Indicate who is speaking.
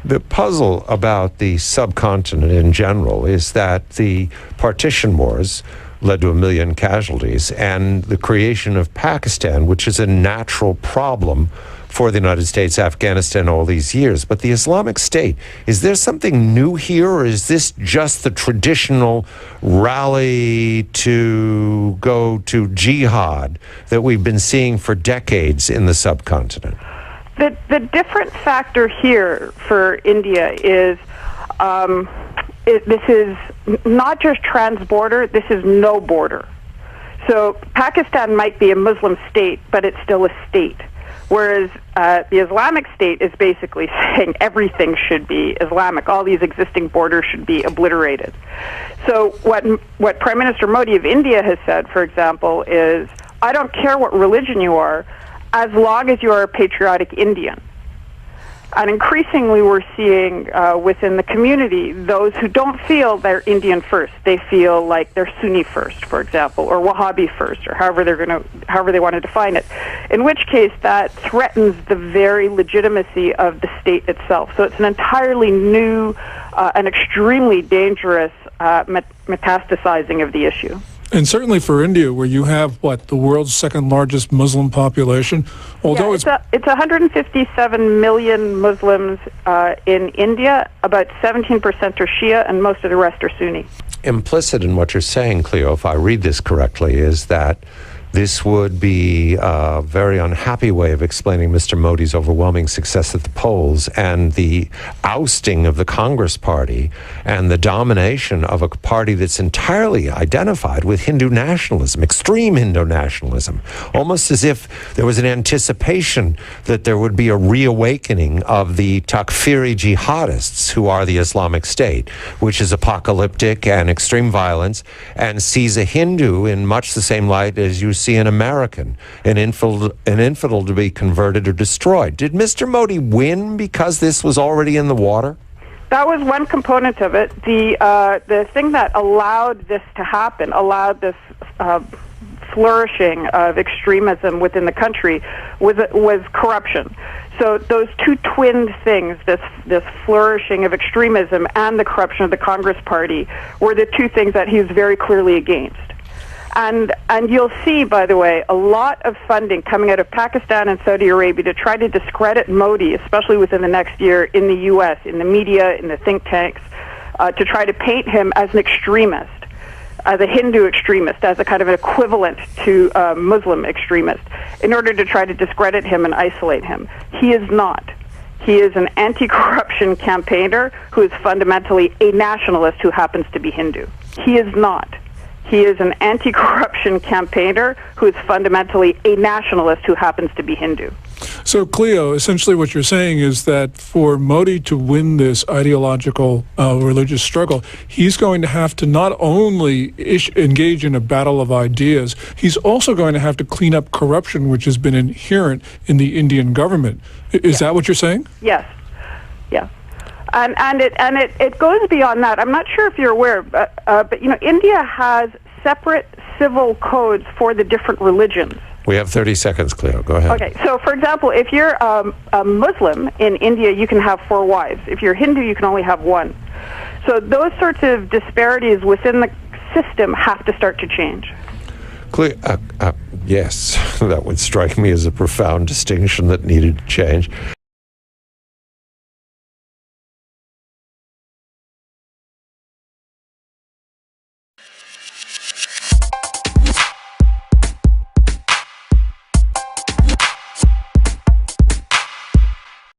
Speaker 1: The puzzle about the subcontinent in general is that the partition wars led to 1 million casualties, and the creation of Pakistan, which is a natural problem for the United States, Afghanistan, all these years. But the Islamic State, is there something new here, or is this just the traditional rally to go to jihad that we've been seeing for decades in the subcontinent?
Speaker 2: The different factor here for India is this is not just trans-border, this is no border. So Pakistan might be a Muslim state, but it's still a state. Whereas the Islamic State is basically saying everything should be Islamic. All these existing borders should be obliterated. So what Prime Minister Modi of India has said, for example, is, I don't care what religion you are, as long as you are a patriotic Indian. And increasingly we're seeing within the community those who don't feel they're Indian first. They feel like they're Sunni first, for example, or Wahhabi first, or however they want to define it. In which case that threatens the very legitimacy of the state itself. So it's an entirely new and extremely dangerous metastasizing of the issue.
Speaker 3: And certainly for India, where you have, the world's second largest Muslim population, although
Speaker 2: it's 157 million Muslims in India, about 17% are Shia, and most of the rest are Sunni.
Speaker 1: Implicit in what you're saying, Cleo, if I read this correctly, is that this would be a very unhappy way of explaining Mr. Modi's overwhelming success at the polls and the ousting of the Congress Party and the domination of a party that's entirely identified with Hindu nationalism, extreme Hindu nationalism, almost as if there was an anticipation that there would be a reawakening of the Takfiri jihadists who are the Islamic State, which is apocalyptic and extreme violence and sees a Hindu in much the same light as you see an American, an infidel to be converted or destroyed. Did Mr. Modi win because this was already in the water?
Speaker 2: That was one component of it. The thing that allowed this to happen, allowed this flourishing of extremism within the country, was corruption. So those two twin things, this flourishing of extremism and the corruption of the Congress Party, were the two things that he was very clearly against. And you'll see, by the way, a lot of funding coming out of Pakistan and Saudi Arabia to try to discredit Modi, especially within the next year in the U.S., in the media, in the think tanks, to try to paint him as an extremist, as a Hindu extremist, as a kind of an equivalent to a Muslim extremist, in order to try to discredit him and isolate him. He is not. He is an anti-corruption campaigner who is fundamentally a nationalist who happens to be Hindu. He is not. He is an anti-corruption campaigner who is fundamentally a nationalist who happens to be Hindu.
Speaker 3: So, Cleo, essentially what you're saying is that for Modi to win this ideological religious struggle, he's going to have to not only engage in a battle of ideas, he's also going to have to clean up corruption, which has been inherent in the Indian government. Is that what you're saying?
Speaker 2: Yes. Yeah. And it goes beyond that. I'm not sure if you're aware, but India has separate civil codes for the different religions.
Speaker 1: We have 30 seconds, Cleo. Go ahead.
Speaker 2: Okay. So, for example, if you're a Muslim in India, you can have 4 wives. If you're Hindu, you can only have 1. So those sorts of disparities within the system have to start to change.
Speaker 1: Yes, that would strike me as a profound distinction that needed to change.